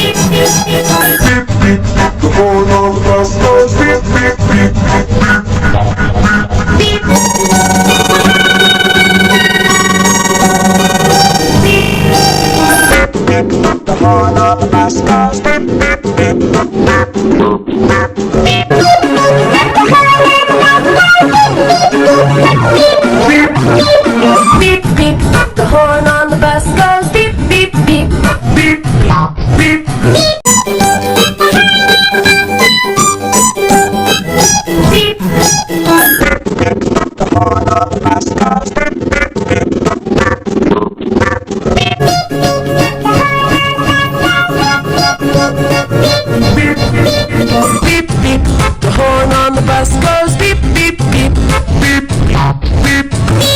horn on the bus goes beep, beep, beep, beep, beep, beep, beep, beep, beep. The horn on the bus goes beep, beep, beep, beep, beep, beep,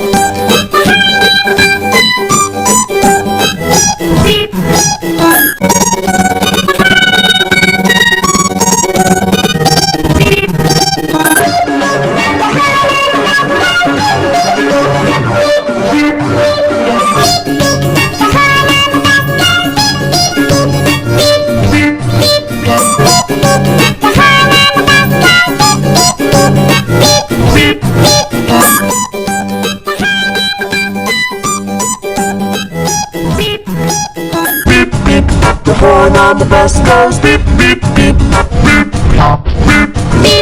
beep. The horn on the bus goes beep, beep, beep, beep, beep, beep, beep.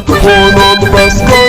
The horn on the bus goes